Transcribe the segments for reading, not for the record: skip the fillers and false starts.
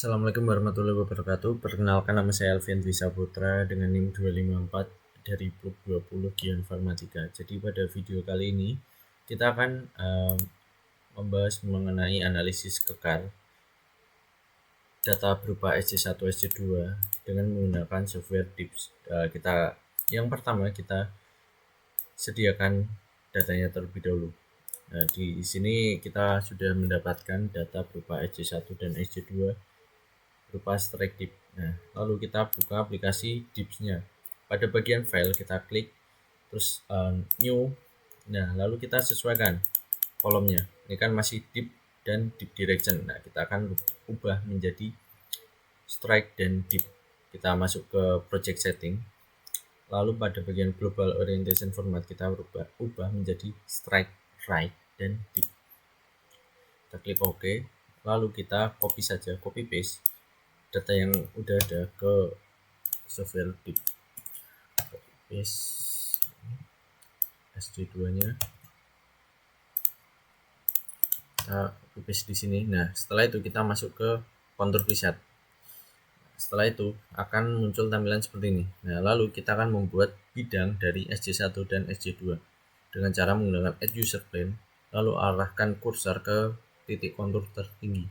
Assalamualaikum warahmatullahi wabarakatuh. Perkenalkan, nama saya Alfian Dwi Saputra dengan NIM 254 dari Blog 20 Geoinformatika. Jadi pada video kali ini kita akan membahas mengenai analisis kekar data berupa SC1 SC2 dengan menggunakan software DIPS. Yang pertama kita sediakan datanya terlebih dahulu. Nah, di sini kita sudah mendapatkan data berupa SC1 dan SC2 berupa strike dip. Nah, lalu kita buka aplikasi dips-nya. Pada bagian file kita klik terus new. Nah, lalu kita sesuaikan kolomnya. Ini kan masih dip dan dip direction. Nah, kita akan ubah menjadi strike dan dip. Kita masuk ke project setting. Lalu pada bagian global orientation format kita ubah menjadi strike, right, dan dip. Kita klik OK. Lalu kita copy saja, copy paste data yang udah ada ke software dip. Copy paste SC2 nya, kita copy paste di sini. Nah, setelah itu kita masuk ke contour preset. Setelah itu akan muncul tampilan seperti ini. Nah, lalu kita akan membuat bidang dari SC1 dan SC2 dengan cara menggunakan add user plane, lalu arahkan kursor ke titik kontur tertinggi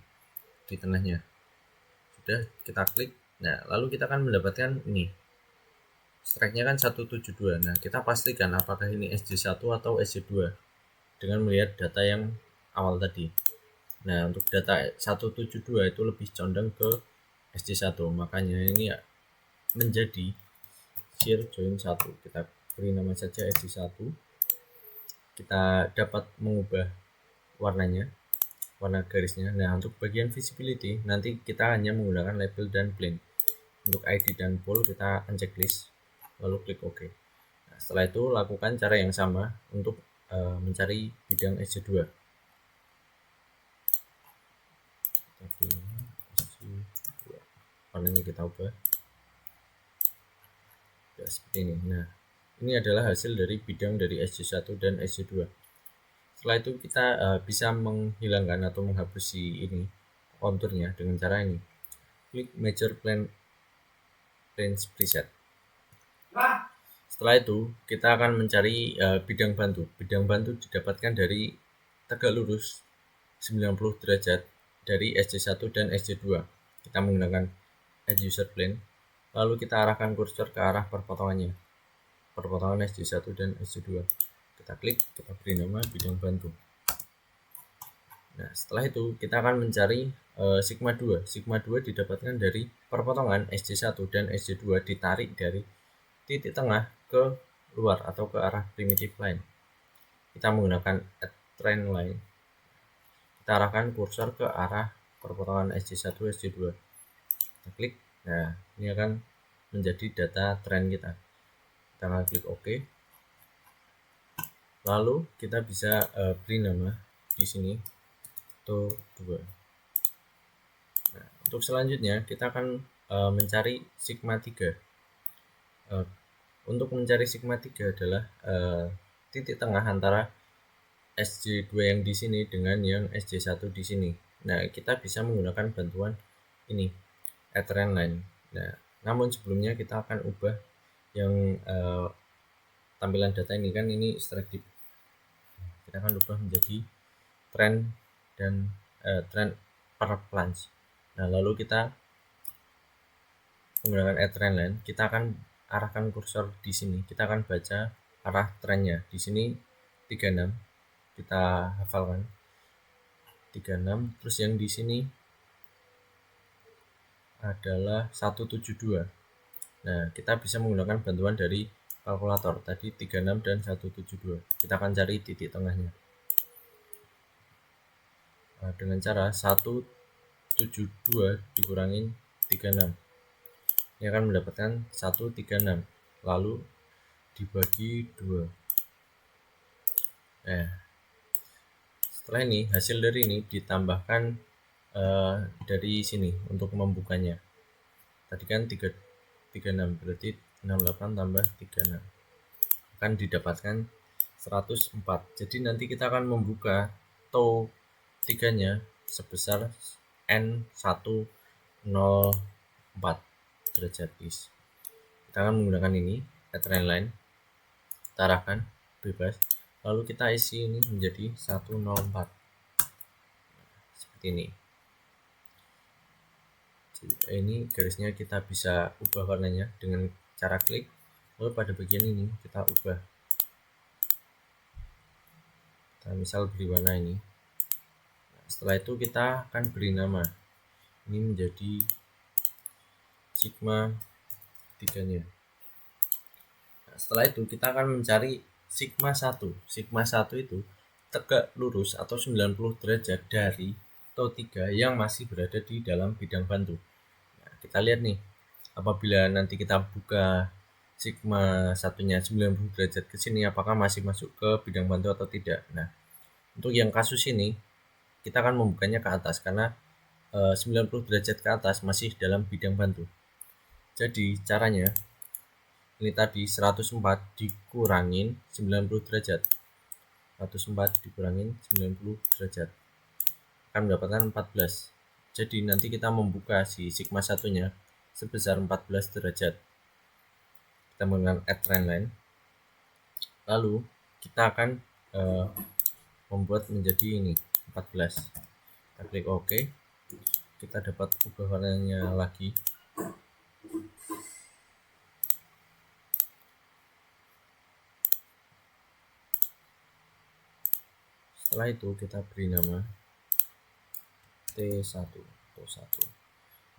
di tengahnya. Sudah, kita klik. Nah, lalu kita akan mendapatkan ini. Strike-nya kan 172. Nah, kita pastikan apakah ini SC1 atau SC2 dengan melihat data yang awal tadi. Nah, untuk data 172 itu lebih condong ke SC1, makanya ini menjadi share join 1. Kita beri nama saja SC1. Kita dapat mengubah warnanya, warna garisnya. Nah, untuk bagian visibility nanti kita hanya menggunakan label dan plane. Untuk ID dan pool kita uncheck list, lalu klik OK. Nah, setelah itu lakukan cara yang sama untuk mencari bidang SC2. Warnanya kita ubah ya, seperti ini. Nah, ini adalah hasil dari bidang dari SC1 dan SC2. Setelah itu kita bisa menghilangkan atau menghapus si ini konturnya dengan cara ini. Klik Major Plane Preset. Setelah itu kita akan mencari bidang bantu. Bidang bantu didapatkan dari tegak lurus 90 derajat dari SC1 dan SC2. Kita menggunakan Add User Plane, lalu kita arahkan kursor ke arah perpotongannya, perpotongan SC1 dan SC2. Kita klik, kita beri nama bidang bantu. Nah, setelah itu kita akan mencari sigma 2. Sigma 2 didapatkan dari perpotongan SC1 dan SC2 ditarik dari titik tengah ke luar atau ke arah primitive line. Kita menggunakan add trend line. Kita arahkan kursor ke arah perpotongan SC1 SC2. Kita klik. Nah, ini akan menjadi data trend kita. Kita akan klik OK. Lalu kita bisa beri nama di sini to 2. Nah, untuk selanjutnya kita akan mencari sigma 3. Untuk mencari sigma 3 adalah titik tengah antara SC2 yang di sini dengan yang SC1 di sini. Nah, kita bisa menggunakan bantuan ini, add trend line. Nah, namun sebelumnya kita akan ubah yang tampilan data ini, kan ini strike dip. Kita akan ubah menjadi trend dan trend per plunge. Nah, lalu kita menggunakan add trend line, kita akan arahkan kursor di sini. Kita akan baca arah trennya. Di sini 36. Kita hafalkan 36, terus yang di sini adalah 172. Nah, kita bisa menggunakan bantuan dari kalkulator tadi 36 dan 172. Kita akan cari titik tengahnya. Nah, dengan cara 172 dikurangin 36. Ini akan mendapatkan 136. Lalu dibagi 2. Nah, setelah ini hasil dari ini ditambahkan dari sini untuk membukanya. Tadi kan 36, berarti 68 tambah 36 akan didapatkan 104. Jadi nanti kita akan membuka tau 3 nya sebesar N1 0,4 derajat is. Kita akan menggunakan ini add line, kita arahkan bebas, lalu kita isi ini menjadi 104 seperti ini. Ini garisnya kita bisa ubah warnanya dengan cara klik, lalu pada bagian ini kita ubah, kita misal beri warna ini. Setelah itu kita akan beri nama, ini menjadi sigma 3 nya. Setelah itu kita akan mencari sigma 1. Sigma 1 itu tegak lurus atau 90 derajat dari TO3 yang masih berada di dalam bidang bantu. Nah, kita lihat nih, apabila nanti kita buka sigma satunya 90 derajat ke sini, apakah masih masuk ke bidang bantu atau tidak. Nah, untuk yang kasus ini kita akan membukanya ke atas karena 90 derajat ke atas masih dalam bidang bantu. Jadi caranya ini tadi 104 dikurangin 90 derajat, 104 dikurangin 90 derajat akan mendapatkan 14. Jadi nanti kita membuka si sigma satunya sebesar 14 derajat. Kita menggunakan add line, lalu kita akan membuat menjadi ini 14. Kita klik OK, kita dapat ubah warnanya lagi. Setelah itu kita beri nama T1.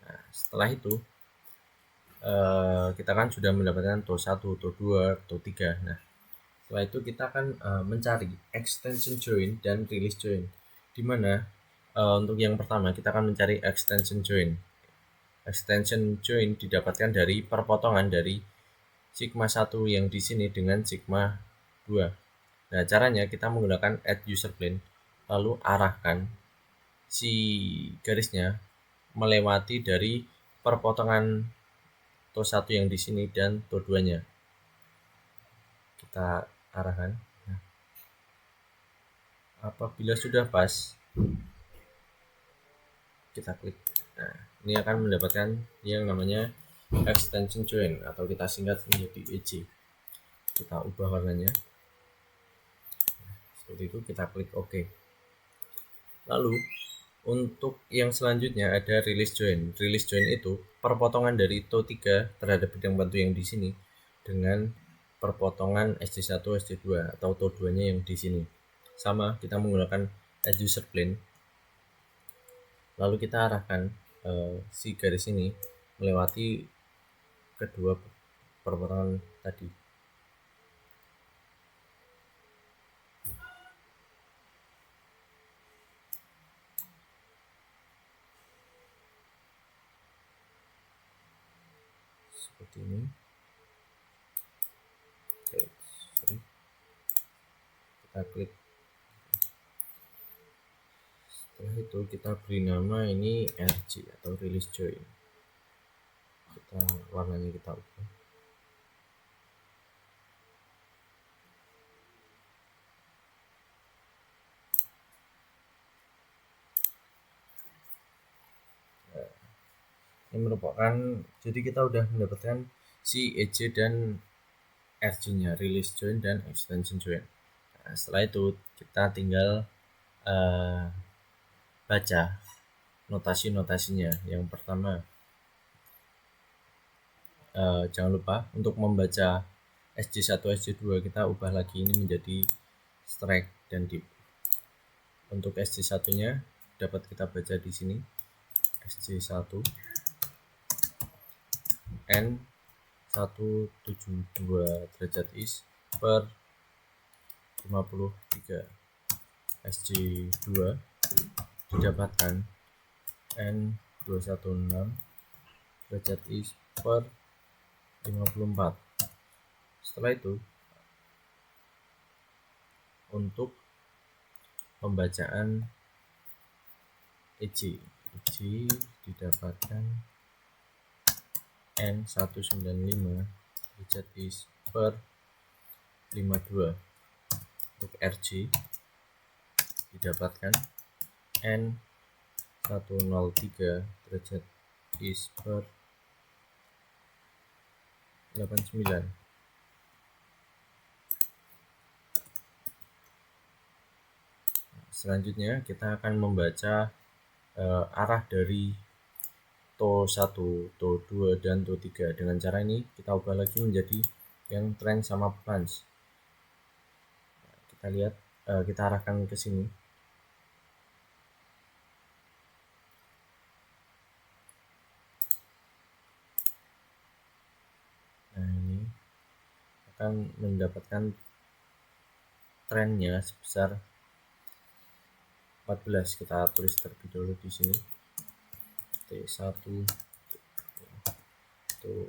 Nah, setelah itu kita kan sudah mendapatkan TO1, TO2, TO3. Nah, setelah itu kita akan mencari extension join dan release join, dimana untuk yang pertama kita akan mencari extension join. Extension join didapatkan dari perpotongan dari sigma 1 yang di sini dengan sigma 2. Nah, caranya kita menggunakan add user plane, lalu arahkan si garisnya melewati dari perpotongan TO1 yang di sini dan TO2 nya. Kita arahkan. Nah, apabila sudah pas, kita klik. Nah, ini akan mendapatkan yang namanya extension join atau kita singkat menjadi EJ. Kita ubah warnanya. Seperti itu, kita klik OK. Lalu untuk yang selanjutnya ada release join. Release join itu perpotongan dari TO3 terhadap bidang bantu yang di sini dengan perpotongan SD1, SD2 atau TO2-nya yang di sini. Sama, kita menggunakan add user plane. Lalu kita arahkan si garis ini melewati kedua perpotongan tadi. Seperti ini. Oke, sorry. Kita klik. Setelah itu kita beri nama ini RG atau release join. Kita warnanya kita ubah. Ini merupakan, jadi kita udah mendapatkan si EJ dan RG nya, release join dan extension join. Nah, setelah itu kita tinggal baca notasi-notasinya. Yang pertama, jangan lupa untuk membaca SJ1, SJ2 kita ubah lagi ini menjadi strike dan dip. Untuk SJ1 nya dapat kita baca di sini, SJ1 N 172 derajat is per 53. SJ2 didapatkan N 216 derajat is per 54. Setelah itu untuk pembacaan EJ didapatkan N 195 derajat is per 52. Untuk RG didapatkan N 103 derajat is per 89. Selanjutnya kita akan membaca arah dari TO1, TO2, dan TO3. Dengan cara ini kita ubah lagi menjadi yang trend sama plunge. Kita lihat, kita arahkan ke sini. Nah, ini akan mendapatkan trennya sebesar 14. Kita tulis terlebih dahulu di sini. T1 tuh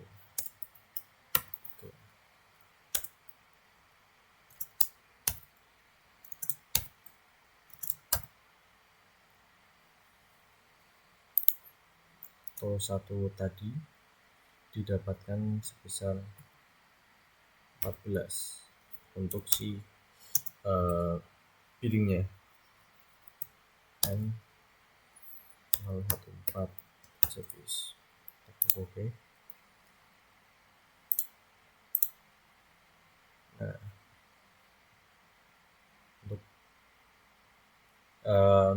TO1 tadi didapatkan sebesar 14 untuk si biddingnya N014 service. Oke. Nah,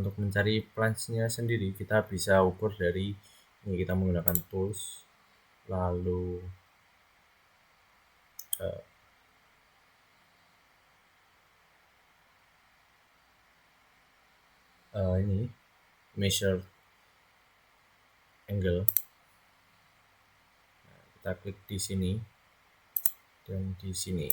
untuk mencari plunge-nya sendiri kita bisa ukur dari ini, kita menggunakan tools, lalu ini measure angle. Nah, kita klik di sini dan di sini.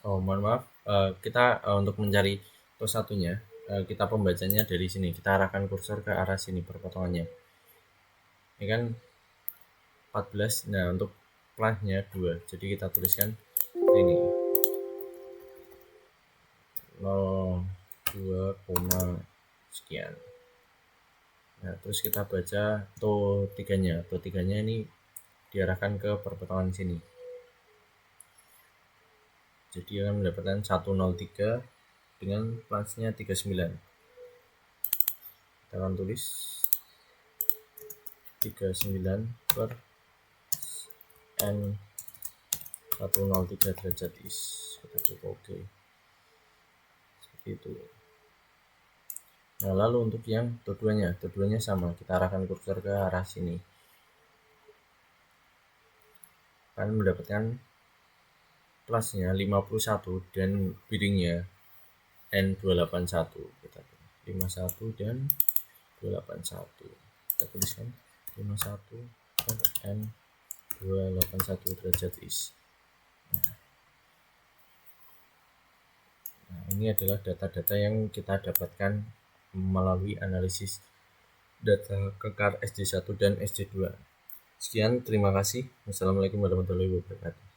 Mohon maaf, kita untuk mencari TO1-nya, kita pembacanya dari sini. Kita arahkan kursor ke arah sini perpotongannya. Ini kan 14. Nah, untuk plunge-nya 2. Jadi kita tuliskan ini 0,2, sekian. Nah, terus kita baca TO3-nya. TO3-nya ini diarahkan ke perpotongan sini. Jadi akan mendapatkan 103 dengan plunge-nya 39. Kita akan tulis 39 per N 103 derajat is. Kita klik OK. Seperti itu. Nah, lalu untuk yang TO2-nya sama. Kita arahkan kursor ke arah sini. Akan mendapatkan plusnya 51 dan biddingnya N281. Kita 51 dan 281. Kita tuliskan 51 per N281 derajat is. Nah, ini adalah data-data yang kita dapatkan melalui analisis data kekar SD1 dan SD2. Sekian, terima kasih. Wassalamualaikum warahmatullahi wabarakatuh.